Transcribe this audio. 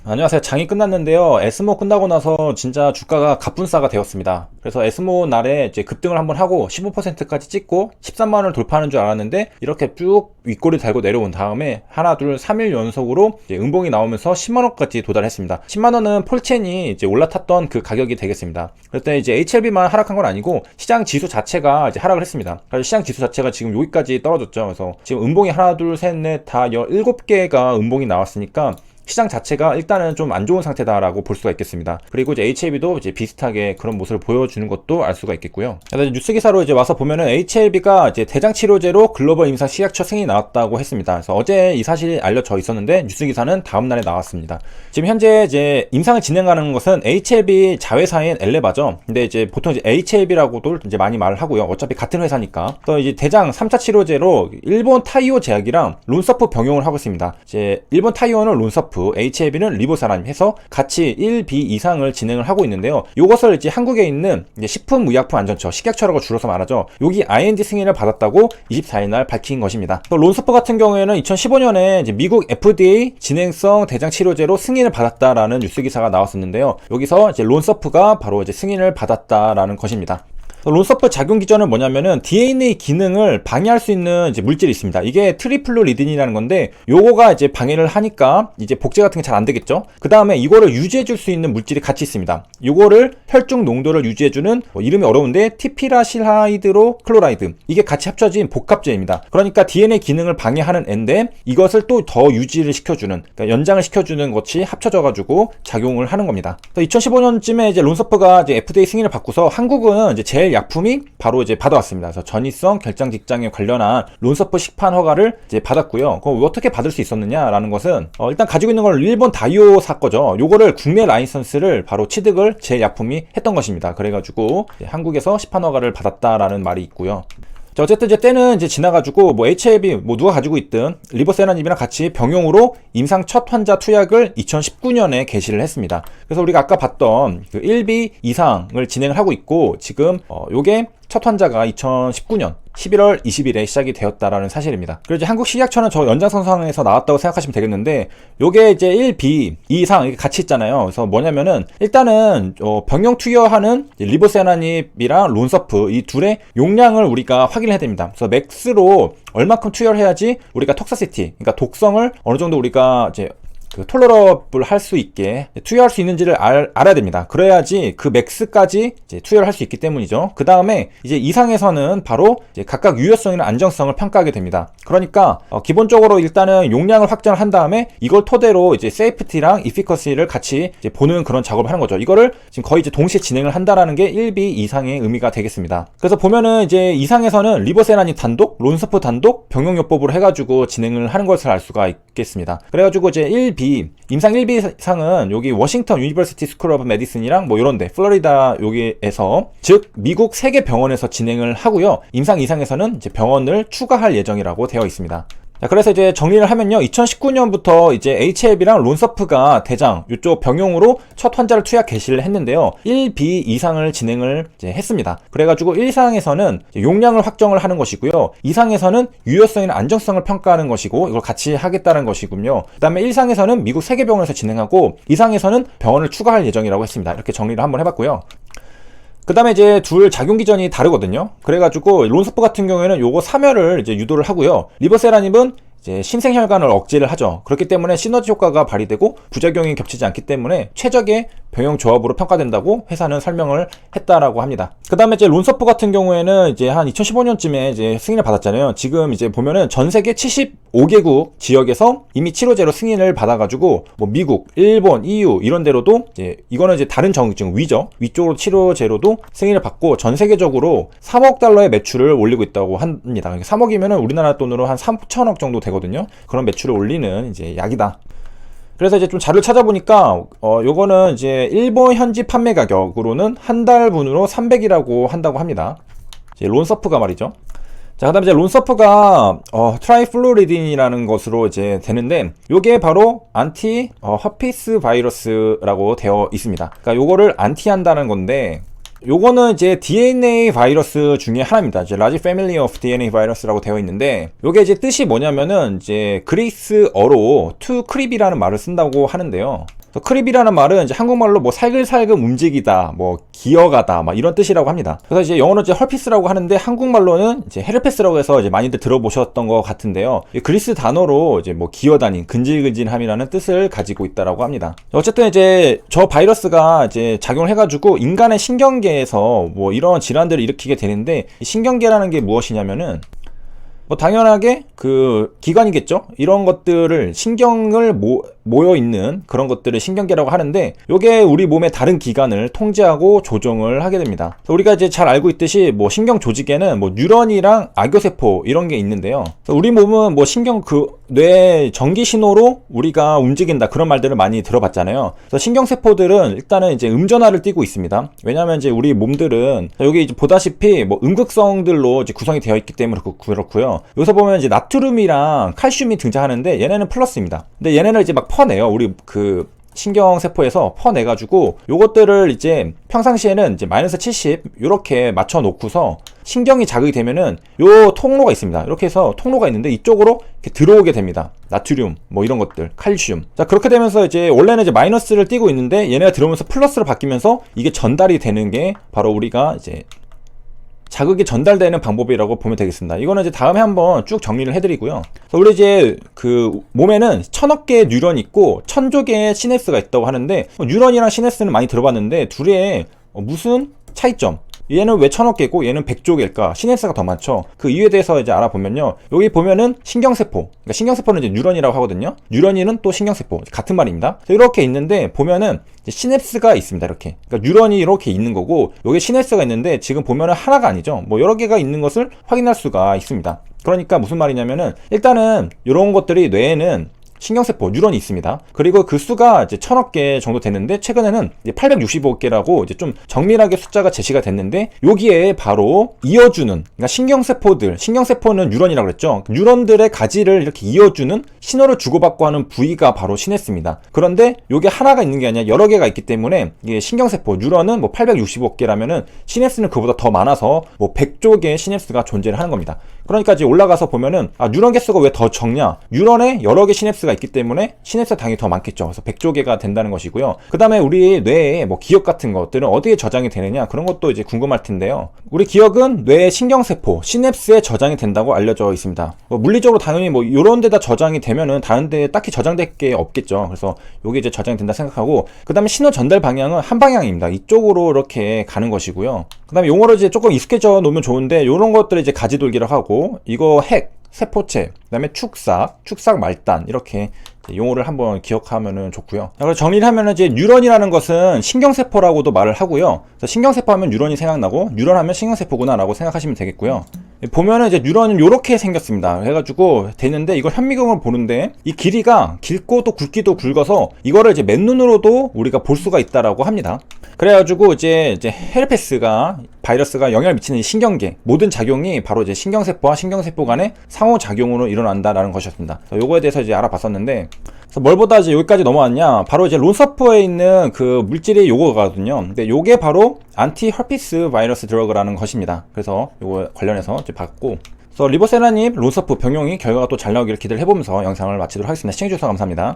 안녕하세요. 장이 끝났는데요. 에스모 끝나고 나서 진짜 주가가 갑분싸가 되었습니다. 그래서 에스모 날에 이제 급등을 한번 하고 15%까지 찍고 13만원을 돌파하는 줄 알았는데 이렇게 쭉 윗꼬리 달고 내려온 다음에 하나, 둘, 3일 연속으로 이제 음봉이 나오면서 10만원까지 도달했습니다. 10만원은 폴첸이 이제 올라탔던 그 가격이 되겠습니다. 그때 이제 HLB만 하락한 건 아니고 시장 지수 자체가 이제 하락을 했습니다. 그래서 시장 지수 자체가 지금 여기까지 떨어졌죠. 그래서 지금 음봉이 하나, 둘, 셋, 넷 다 17개가 음봉이 나왔으니까 시장 자체가 일단은 좀 안 좋은 상태다라고 볼 수가 있겠습니다. 그리고 이제 HLB도 이제 비슷하게 그런 모습을 보여주는 것도 알 수가 있겠고요. 뉴스 기사로 이제 와서 보면은 HLB가 이제 대장 치료제로 글로벌 임상 식약처 승인이 나왔다고 했습니다. 그래서 어제 이 사실이 알려져 있었는데 뉴스 기사는 다음 날에 나왔습니다. 지금 현재 이제 임상을 진행하는 것은 HLB 자회사인 엘레바죠. 근데 이제 보통 이제 HLB라고도 이제 많이 말을 하고요. 어차피 같은 회사니까. 또 이제 대장 3차 치료제로 일본 타이오 제약이랑 론서프 병용을 하고 있습니다. 이제 일본 타이오는 론서프, HLB는 리보사라님 해서 같이 1B 이상을 진행을 하고 있는데요. 이것을 이제 한국에 있는 이제 식품의약품안전처, 식약처라고 줄여서 말하죠. 여기 IND 승인을 받았다고 24일 날 밝힌 것입니다. 또 론서프 같은 경우에는 2015년에 이제 미국 FDA 진행성 대장 치료제로 승인을 받았다라는 뉴스 기사가 나왔었는데요. 여기서 이제 론서프가 바로 이제 승인을 받았다라는 것입니다. 론서프 작용 기전은 뭐냐면은 DNA 기능을 방해할 수 있는 이제 물질이 있습니다. 이게 트리플루리딘이라는 건데 요거가 이제 방해를 하니까 이제 복제 같은 게 잘 안 되겠죠. 그 다음에 이거를 유지해 줄 수 있는 물질이 같이 있습니다. 요거를 혈중 농도를 유지해 주는 이름이 어려운데 티피라실하이드로 클로라이드, 이게 같이 합쳐진 복합제입니다. 그러니까 DNA 기능을 방해하는 앤데 이것을 또 더 유지를 시켜주는, 그러니까 연장을 시켜주는 것이 합쳐져 가지고 작용을 하는 겁니다. 2015년쯤에 이제 론서프가 이제 FDA 승인을 받고서 한국은 이제 제일 약품이 바로 이제 받아왔습니다. 그래서 전이성 결장 직장에 관련한 론서프 식판 허가를 이제 받았고요. 그럼 어떻게 받을 수 있었느냐라는 것은 일단 가지고 있는 걸 일본 다이오사 거죠. 요거를 국내 라이선스를 바로 취득을 제일 약품이 했던 것입니다. 그래가지고 한국에서 식판 허가를 받았다라는 말이 있고요. 어쨌든 이제 때는 이제 지나가지고 뭐 HLB 뭐 누가 가지고 있든 리보세라님이랑 같이 병용으로 임상 첫 환자 투약을 2019년에 개시를 했습니다. 그래서 우리가 아까 봤던 그 1B 이상을 진행을 하고 있고 지금 요게 첫 환자가 2019년 11월 20일에 시작이 되었다라는 사실입니다. 그리고 이제 한국 식약처는 저 연장선상에서 나왔다고 생각하시면 되겠는데 요게 이제 1B 이상 이렇게 같이 있잖아요. 그래서 뭐냐면은 일단은 병용 투여하는 리보세라닙이랑 론서프 이 둘의 용량을 우리가 확인을 해야 됩니다. 그래서 맥스로 얼마큼 투여를 해야지 우리가 톡사시티, 그러니까 독성을 어느 정도 우리가 이제 톨러러블 할 수 있게 투여할 수 있는지를 알아야 됩니다. 그래야지 그 맥스까지 이제 투여를 할 수 있기 때문이죠. 그 다음에 이제 이상에서는 바로 이제 각각 유효성이나 안정성을 평가하게 됩니다. 그러니까 기본적으로 일단은 용량을 확정을 한 다음에 이걸 토대로 이제 세이프티랑 이피커시를 같이 이제 보는 그런 작업을 하는 거죠. 이거를 지금 거의 이제 동시에 진행을 한다라는 게 1B 이상의 의미가 되겠습니다. 그래서 보면은 이제 이상에서는 리보세라닙 단독, 론서프 단독, 병용요법으로 해가지고 진행을 하는 것을 알 수가 있겠습니다. 그래가지고 이제 1B 임상 1B 상은 여기 워싱턴 유니버시티 스쿨 오브 메디슨이랑 뭐 이런데 플로리다 여기에서 즉 미국 3개 병원에서 진행을 하고요. 임상 2상에서는 이제 병원을 추가할 예정이라고 되어 있습니다. 자, 그래서 이제 정리를 하면요. 2019년부터 이제 HLB랑 론서프가 대장 이쪽 병용으로 첫 환자를 투약 개시를 했는데요. 1B 이상을 진행을 이제 했습니다. 그래가지고 1상에서는 용량을 확정을 하는 것이고요. 2상에서는 유효성이나 안정성을 평가하는 것이고 이걸 같이 하겠다는 것이군요. 그 다음에 1상에서는 미국 3개 병원에서 진행하고 2상에서는 병원을 추가할 예정이라고 했습니다. 이렇게 정리를 한번 해봤고요. 그 다음에 이제 둘 작용 기전이 다르거든요. 그래가지고 론서프 같은 경우에는 요거 3열을 이제 유도를 하고요. 리보세라닙은 이제 신생혈관을 억제를 하죠. 그렇기 때문에 시너지 효과가 발휘되고 부작용이 겹치지 않기 때문에 최적의 병용 조합으로 평가된다고 회사는 설명을 했다라고 합니다. 그 다음에 이제 론서프 같은 경우에는 이제 한 2015년쯤에 이제 승인을 받았잖아요. 지금 이제 보면은 전 세계 75개국 지역에서 이미 치료제로 승인을 받아가지고 뭐 미국, 일본, EU 이런 데로도 이제 이거는 이제 다른 정증 위죠. 위쪽으로 치료제로도 승인을 받고 전 세계적으로 3억 달러의 매출을 올리고 있다고 합니다. 3억이면은 우리나라 돈으로 한 3천억 정도 되거든요. 그런 매출을 올리는 이제 약이다. 그래서 이제 좀 자료를 찾아보니까 요거는 이제 일본 현지 판매 가격으로는 한 달분으로 300이라고 한다고 합니다. 이제 론서프가 말이죠. 자, 그 다음에 이제 론서프가 트라이플루리딘이라는 것으로 이제 되는데 요게 바로 안티 허피스 바이러스라고 되어 있습니다. 그러니까 요거를 안티한다는 건데 요거는 이제 DNA 바이러스 중에 하나입니다. 이제 large family of DNA 바이러스라고 되어 있는데 요게 이제 뜻이 뭐냐면은 이제 그리스어로 to creep이라는 말을 쓴다고 하는데요. 크립이라는 말은 이제 한국말로 뭐 살금살금 움직이다, 뭐 기어가다, 막 이런 뜻이라고 합니다. 그래서 이제 영어로 이제 헐피스라고 하는데 한국말로는 이제 헤르페스라고 해서 이제 많이들 들어보셨던 것 같은데요. 그리스 단어로 이제 뭐 기어다닌, 근질근질함이라는 뜻을 가지고 있다라고 합니다. 어쨌든 이제 저 바이러스가 이제 작용을 해가지고 인간의 신경계에서 뭐 이런 질환들을 일으키게 되는데, 신경계라는 게 무엇이냐면은 뭐 당연하게 그 기관이겠죠. 이런 것들을 신경을 모여있는 그런 것들을 신경계라고 하는데, 요게 우리 몸의 다른 기관을 통제하고 조정을 하게 됩니다. 우리가 이제 잘 알고 있듯이 뭐 신경 조직에는 뭐 뉴런이랑 악교세포 이런 게 있는데요. 우리 몸은 뭐 신경 뇌 전기 신호로 우리가 움직인다, 그런 말들을 많이 들어봤잖아요. 그래서 신경세포들은 일단은 이제 음전화를 띠고 있습니다. 왜냐하면 이제 우리 몸들은 여기 이제 보다시피 뭐 음극성들로 이제 구성이 되어 있기 때문에 그렇고요. 여기서 보면 이제 나트륨이랑 칼슘이 등장하는데 얘네는 플러스입니다. 근데 얘네는 이제 막 퍼내요. 우리 그 신경세포에서 퍼내가지고 요것들을 이제 평상시에는 이제 마이너스 70 이렇게 맞춰 놓고서 신경이 자극이 되면은 요 통로가 있습니다. 이렇게 해서 통로가 있는데 이쪽으로 이렇게 들어오게 됩니다. 나트륨 뭐 이런 것들, 칼슘. 자, 그렇게 되면서 이제 원래는 이제 마이너스를 띄고 있는데 얘네가 들어오면서 플러스로 바뀌면서 이게 전달이 되는 게 바로 우리가 이제 자극이 전달되는 방법이라고 보면 되겠습니다. 이거는 이제 다음에 한번 쭉 정리를 해드리고요. 우리 이제 그 몸에는 1000억 개의 뉴런이 있고 1000조 개의 시냅스가 있다고 하는데, 뉴런이랑 시냅스는 많이 들어봤는데 둘의 무슨 차이점, 얘는 왜 1000억 개고 얘는 100조 개일까? 시냅스가 더 많죠. 그 이유에 대해서 이제 알아보면요. 여기 보면은 신경세포. 그러니까 신경세포는 이제 뉴런이라고 하거든요. 뉴런이는 또 신경세포. 같은 말입니다. 이렇게 있는데 보면은 시냅스가 있습니다. 이렇게. 그러니까 뉴런이 이렇게 있는 거고, 여기 시냅스가 있는데 지금 보면은 하나가 아니죠. 뭐 여러 개가 있는 것을 확인할 수가 있습니다. 그러니까 무슨 말이냐면은 일단은 이런 것들이 뇌에는 신경세포, 뉴런이 있습니다. 그리고 그 수가 이제 1000억 개 정도 되는데 최근에는 865개라고 이제 좀 정밀하게 숫자가 제시가 됐는데, 여기에 바로 이어주는, 그러니까 신경세포는 뉴런이라고 그랬죠. 뉴런들의 가지를 이렇게 이어주는, 신호를 주고받고 하는 부위가 바로 시냅스입니다. 그런데 요게 하나가 있는 게 아니라 여러 개가 있기 때문에 이게 신경세포, 뉴런은 뭐 865개라면은 시냅스는 그보다 더 많아서 뭐 100조 개의 시냅스가 존재를 하는 겁니다. 그러니까 이제 올라가서 보면은 뉴런 개수가 왜 더 적냐? 뉴런에 여러 개 시냅스가 있기 때문에 시냅스가 당연히 더 많겠죠. 그래서 100조 개가 된다는 것이고요. 그 다음에 우리 뇌에 뭐 기억 같은 것들은 어디에 저장이 되느냐, 그런 것도 이제 궁금할 텐데요. 우리 기억은 뇌의 신경세포, 시냅스에 저장이 된다고 알려져 있습니다. 뭐 물리적으로 당연히 뭐 이런 데다 저장이 되면은 다른 데에 딱히 저장될 게 없겠죠. 그래서 요게 이제 저장이 된다 생각하고, 그 다음에 신호 전달 방향은 한 방향입니다. 이쪽으로 이렇게 가는 것이고요. 그 다음에 용어로 이제 조금 익숙해져 놓으면 좋은데, 이런 것들을 이제 가지돌기라고 하고, 이거 핵, 세포체, 그 다음에 축삭 말단, 이렇게 용어를 한번 기억하면은 좋고요. 그래서 정리를 하면은 이제 뉴런이라는 것은 신경세포라고도 말을 하고요. 그래서 신경세포 하면 뉴런이 생각나고, 뉴런 하면 신경세포구나 라고 생각하시면 되겠고요. 보면은 이제 뉴런은 요렇게 생겼습니다. 해가지고 되는데, 이걸 현미경으로 보는데 이 길이가 길고 또 굵기도 굵어서 이거를 이제 맨눈으로도 우리가 볼 수가 있다라고 합니다. 그래가지고 이제 헤르페스가, 바이러스가 영향을 미치는 신경계, 모든 작용이 바로 이제 신경세포와 신경세포 간의 상호작용으로 일어난다라는 것이었습니다. 요거에 대해서 이제 알아봤었는데, 그래서 뭘 보다 이제 여기까지 넘어왔냐, 바로 이제 론서프에 있는 그 물질이 요거거든요. 근데 요게 바로 안티 herpes 바이러스 드러그라는 것입니다. 그래서 요거 관련해서 이제 봤고, 그래서 리버세라님 론서프 병용이 결과가 또 잘 나오기를 기대를 해보면서 영상을 마치도록 하겠습니다. 시청해주셔서 감사합니다.